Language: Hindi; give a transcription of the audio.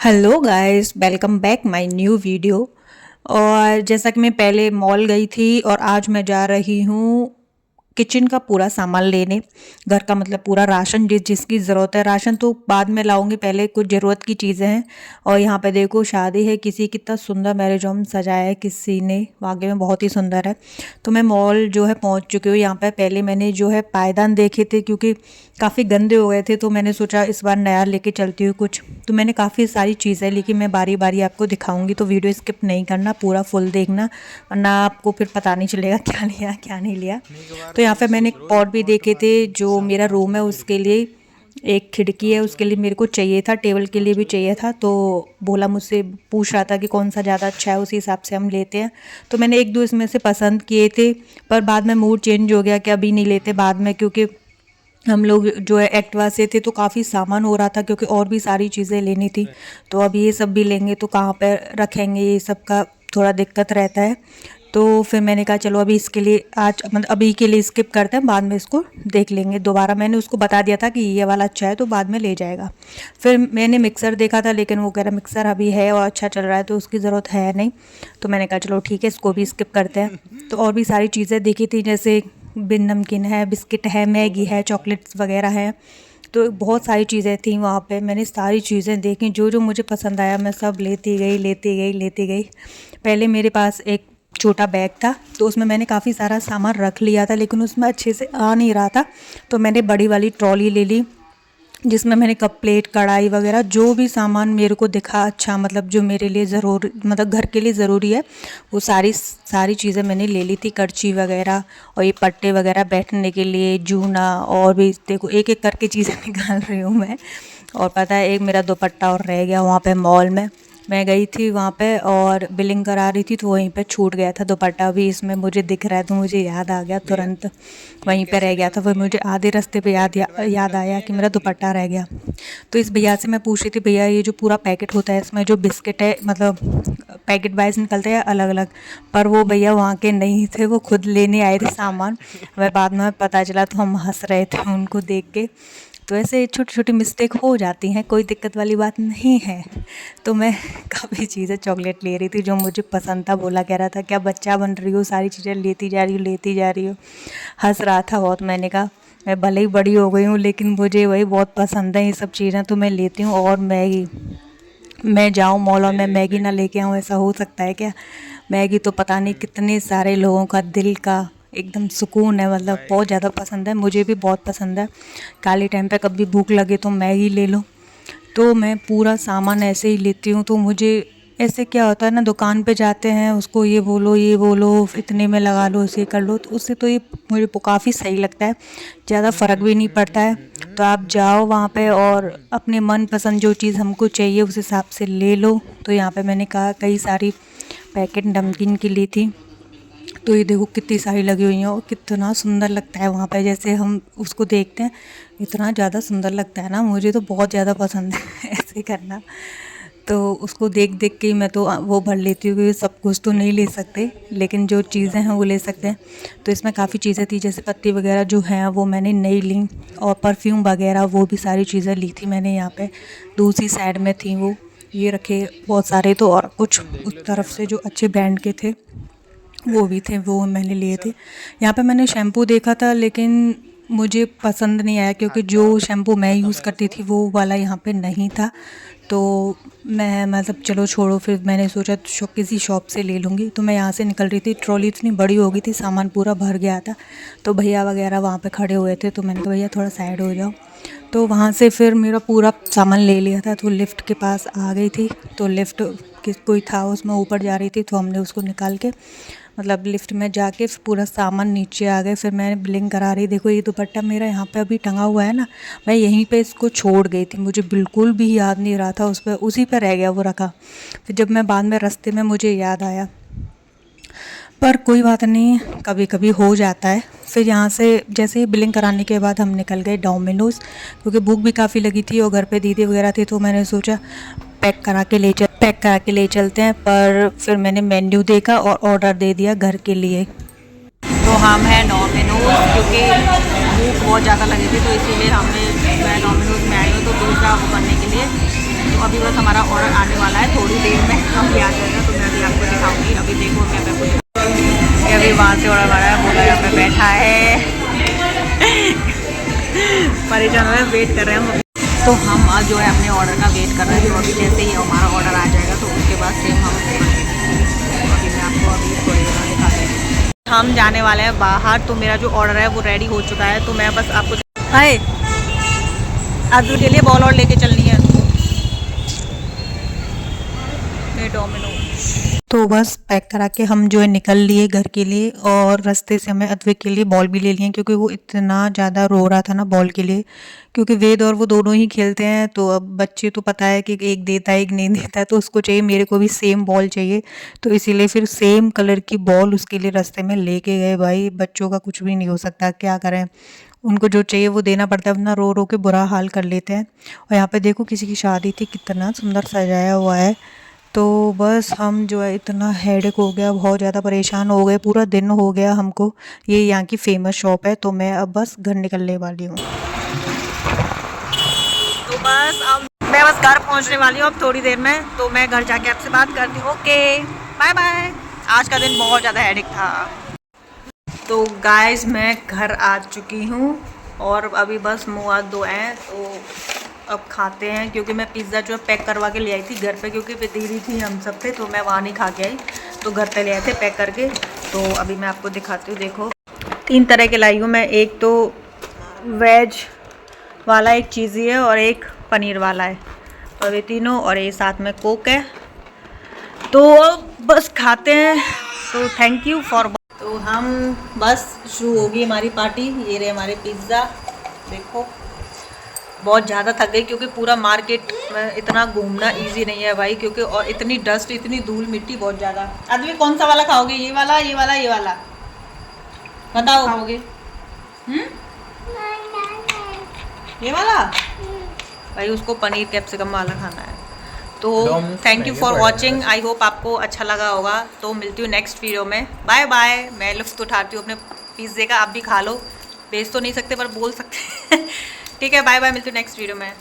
Hello guys, welcome back my new video. और जैसा कि मैं पहले मॉल गई थी और आज मैं जा रही हूँ किचन का पूरा सामान लेने। घर का मतलब पूरा राशन जिसकी ज़रूरत है। राशन तो बाद में लाऊंगी, पहले कुछ ज़रूरत की चीज़ें हैं। और यहाँ पे देखो शादी है किसी, कितना सुंदर मैरिज होम सजाया है किसी ने, वाकई में बहुत ही सुंदर है। तो मैं मॉल जो है पहुँच चुकी हूँ। यहाँ पे पहले मैंने जो है पायदान देखे थे क्योंकि काफ़ी गंदे हो गए थे, तो मैंने सोचा इस बार नया लेके चलती हूँ कुछ। तो मैंने काफ़ी सारी चीज़ें ली कि मैं बारी बारी आपको दिखाऊंगी, तो वीडियो स्किप नहीं करना, पूरा फुल देखना, वरना आपको फिर पता नहीं चलेगा क्या लिया क्या नहीं लिया। तो यहाँ पे मैंने पॉट भी देखे थे, जो मेरा रूम है उसके लिए एक खिड़की है उसके लिए मेरे को चाहिए था, टेबल के लिए भी चाहिए था। तो बोला, मुझसे पूछ रहा था कि कौन सा ज़्यादा अच्छा है, उसी हिसाब से हम लेते हैं। तो मैंने एक दो इसमें से पसंद किए थे, पर बाद में मूड चेंज हो गया कि अभी नहीं लेते, बाद में, क्योंकि हम लोग जो है एक्टिवा से थे तो काफ़ी सामान हो रहा था, क्योंकि और भी सारी चीज़ें लेनी थी। तो अब ये सब भी लेंगे तो कहाँ पर रखेंगे, ये सब का थोड़ा दिक्कत रहता है। तो फिर मैंने कहा चलो अभी इसके लिए आज मतलब अभी के लिए स्किप करते हैं, बाद में इसको देख लेंगे दोबारा। मैंने उसको बता दिया था कि ये वाला अच्छा है तो बाद में ले जाएगा। फिर मैंने मिक्सर देखा था, लेकिन वो कह रहा मिक्सर अभी है और अच्छा चल रहा है तो उसकी ज़रूरत है नहीं। तो मैंने कहा चलो ठीक है, इसको भी स्किप करते हैं। तो और भी सारी चीज़ें देखी थी, जैसे बिन नमकीन है, बिस्किट है, मैगी है, चॉकलेट्स वगैरह हैं। तो बहुत सारी चीज़ें थी वहाँ पे, मैंने सारी चीज़ें देखी, जो जो मुझे पसंद आया मैं सब लेती गई। पहले मेरे पास एक छोटा बैग था, तो उसमें मैंने काफ़ी सारा सामान रख लिया था, लेकिन उसमें अच्छे से आ नहीं रहा था। तो मैंने बड़ी वाली ट्रॉली ले ली, जिसमें मैंने कप प्लेट कढ़ाई वगैरह जो भी सामान मेरे को दिखा अच्छा, मतलब जो मेरे लिए ज़रूर मतलब घर के लिए ज़रूरी है, वो सारी सारी चीज़ें मैंने ले ली थी। करछी वगैरह और ये पट्टे वगैरह बैठने के लिए, जूना, और भी देखो एक एक करके चीज़ें निकाल रही हूँ मैं। और पता है एक मेरा दुपट्टा और रह गया वहाँ पे मॉल में। मैं गई थी वहाँ पे और बिलिंग करा रही थी, तो वहीं पे छूट गया था दुपट्टा भी, इसमें मुझे दिख रहा है तो मुझे याद आ गया तुरंत, वहीं पे रह गया था। फिर मुझे आधे रास्ते पे याद आया कि मेरा दुपट्टा रह गया। तो इस भैया से मैं पूछ रही थी, भैया ये जो पूरा पैकेट होता है इसमें जो बिस्किट है, मतलब पैकेट वाइज निकलते हैं अलग अलग, पर वो भैया वहाँ के नहीं थे, वो खुद लेने आए थे सामान। वह बाद में पता चला तो हम हंस रहे थे उनको देख के। तो ऐसे छोटी छोटी मिस्टेक हो जाती हैं, कोई दिक्कत वाली बात नहीं है। तो मैं काफ़ी चीज़ें चॉकलेट ले रही थी जो मुझे पसंद था। बोला कह रहा था क्या बच्चा बन रही हो, सारी चीज़ें लेती जा रही हो, हंस रहा था बहुत। मैंने कहा मैं भले ही बड़ी हो गई हूँ, लेकिन मुझे वही बहुत पसंद है ये सब चीज़ें, तो मैं लेती हूँ। और मैगी, मैं जाऊँ मॉल और मैं मैगी ना लेके आऊँ, ऐसा हो सकता है क्या? मैगी तो पता नहीं कितने सारे लोगों का दिल का एकदम सुकून है, मतलब बहुत ज़्यादा पसंद है, मुझे भी बहुत पसंद है। खाली टाइम पे कभी भूख लगे तो मैगी ले लो। तो मैं पूरा सामान ऐसे ही लेती हूँ। तो मुझे ऐसे क्या होता है ना, दुकान पे जाते हैं उसको ये बोलो इतने में लगा लो, इसे कर लो, तो उससे तो ये मुझे काफ़ी सही लगता है, ज़्यादा फ़र्क भी नहीं पड़ता है। तो आप जाओ वहाँ पे और अपने मन पसंद जो चीज़ हमको चाहिए उस हिसाब से ले लो। तो यहाँ पे मैंने कहा कई सारी पैकेट नमकीन की ली थी। तो ये देखो कितनी सारी लगी हुई हैं और कितना सुंदर लगता है वहाँ पे, जैसे हम उसको देखते हैं इतना ज़्यादा सुंदर लगता है ना, मुझे तो बहुत ज़्यादा पसंद है ऐसे करना। तो उसको देख देख के ही मैं तो वो भर लेती हूँ, क्योंकि सब कुछ तो नहीं ले सकते, लेकिन जो चीज़ें हैं वो ले सकते हैं। तो इसमें काफ़ी चीज़ें थी, जैसे पत्ती वगैरह जो हैं वो मैंने नहीं ली, और परफ्यूम वगैरह वो भी सारी चीज़ें ली थी मैंने। यहाँ पे दूसरी साइड में थी वो ये रखे बहुत सारे, तो और कुछ उस तरफ से जो अच्छे ब्रांड के थे वो भी थे, वो मैंने लिए थे। यहाँ पे मैंने शैम्पू देखा था, लेकिन मुझे पसंद नहीं आया, क्योंकि जो शैम्पू मैं यूज़ करती थी वो वाला यहाँ पे नहीं था। तो मैं मतलब चलो छोड़ो, फिर मैंने सोचा किसी शॉप से ले लूँगी। तो मैं यहाँ से निकल रही थी, ट्रॉली इतनी बड़ी हो गई थी, सामान पूरा भर गया था। तो भैया वगैरह वहाँ पे खड़े हुए थे, तो मैंने कहा भैया थोड़ा साइड हो जाओ। तो वहाँ से फिर मेरा पूरा सामान ले लिया था, तो लिफ्ट के पास आ गई थी। तो लिफ्ट कोई था उसमें ऊपर जा रही थी, तो हमने उसको निकाल के मतलब लिफ्ट में जाके पूरा सामान नीचे आ गए। फिर मैंने बिलिंग करा रही, देखो ये दुपट्टा मेरा यहाँ पे अभी टंगा हुआ है ना, मैं यहीं पे इसको छोड़ गई थी, मुझे बिल्कुल भी याद नहीं रहा था, उस पर उसी पर रह गया वो रखा। फिर जब मैं बाद में रास्ते में मुझे याद आया, पर कोई बात नहीं, कभी कभी हो जाता है। फिर यहाँ से जैसे ही बिलिंग कराने के बाद हम निकल गए डोमिनोज़, क्योंकि भूख भी काफ़ी लगी थी और घर पे दीदी वगैरह थी, तो मैंने सोचा पैक करा के ले चलते हैं। पर फिर मैंने मेन्यू देखा और ऑर्डर दे दिया घर के लिए। तो हम हैं डोमिनोज़, क्योंकि भूख बहुत ज़्यादा लगी थी, तो इसीलिए मैं डोमिनोज़ में आई हूँ तो दूसरा वो करने के लिए। तो अभी बस हमारा ऑर्डर आने वाला है, थोड़ी देर में अभी आ जाएगा, तो मैं अभी आपको दिखाऊंगी। अभी देखो मैं आपको अभी वहाँ से ऑर्डर आ रहा है, बोला यहाँ पे बैठा है परेशान हुए, वेट कर रहे हैं हम। तो हम आज जो है अपने ऑर्डर का वेट कर रहे हैं। तो अभी जैसे ही हमारा ऑर्डर आ जाएगा तो उसके बाद सेम हम अभी मैं आपको अभी थोड़ी देर में दिखा देंगे। हम जाने वाले हैं बाहर, तो मेरा जो ऑर्डर है वो रेडी हो चुका है। तो मैं बस आपको हाय अब्दुल के लिए बॉल और लेके चलनी है डोमिनो। तो बस पैक करा के हम जो है निकल लिए घर के लिए, और रास्ते से हमें अद्वैत के लिए बॉल भी ले लिए क्योंकि वो इतना ज़्यादा रो रहा था ना बॉल के लिए, क्योंकि वेद और वो दोनों ही खेलते हैं। तो अब बच्चे तो पता है कि एक देता है एक नहीं देता है, तो उसको चाहिए, मेरे को भी सेम बॉल चाहिए। तो इसीलिए फिर सेम कलर की बॉल उसके लिए रास्ते में लेके गए। भाई बच्चों का कुछ भी नहीं हो सकता, क्या करें, उनको जो चाहिए वो देना पड़ता है, अपना रो रो के बुरा हाल कर लेते हैं। और यहाँ पे देखो किसी की शादी थी, कितना सुंदर सजाया हुआ है। तो बस हम जो है इतना हेडेक हो गया, बहुत ज़्यादा परेशान हो गए, पूरा दिन हो गया हमको। ये यहाँ की फेमस शॉप है, तो मैं अब बस घर निकलने वाली हूँ। तो बस अब मैं बस घर पहुँचने वाली हूँ अब थोड़ी देर में, तो मैं घर जाके आपसे बात करती हूँ। Okay bye bye. आज का दिन बहुत ज़्यादा हेडेक था। तो गाइस मैं घर आ चुकी हूँ और अभी बस मुँह हाथ धोए हैं, तो अब खाते हैं। क्योंकि मैं पिज़्ज़ा जो है पैक करवा के ले आई थी घर पे, क्योंकि दीदी थी हम सब पे, तो मैं वहाँ नहीं खा के आई, तो घर पे ले आए थे पैक करके। तो अभी मैं आपको दिखाती हूँ, देखो 3 तरह के लाई हूँ मैं। एक तो वेज वाला, एक चीज़ी है और एक पनीर वाला है, और ये तीनों, और ये साथ में कोक है। तो बस खाते हैं। तो थैंक यू फॉर। तो हम बस शुरू होगी हमारी पार्टी। ये रहे हमारे पिज़्ज़ा, देखो बहुत ज़्यादा थक गई क्योंकि पूरा मार्केट में इतना घूमना इजी नहीं है भाई, क्योंकि और इतनी डस्ट, इतनी धूल मिट्टी बहुत ज़्यादा। अदवी कौन सा वाला खाओगे, ये वाला, ये वाला, ये वाला, बताओ खाओगे? ये वाला भाई, उसको पनीर कैप्सिकम वाला खाना है। तो thank you for watching, I hope आपको अच्छा लगा होगा। तो मिलती हूँ नेक्स्ट वीडियो में, बाय बाय। मैं लुत्फ़ उठाती हूँ अपने पिज़्ज़े का, आप भी खा लो, बेच तो नहीं सकते पर बोल सकते हैं ठीक है, बाय बाय, मिलती हूँ नेक्स्ट वीडियो में।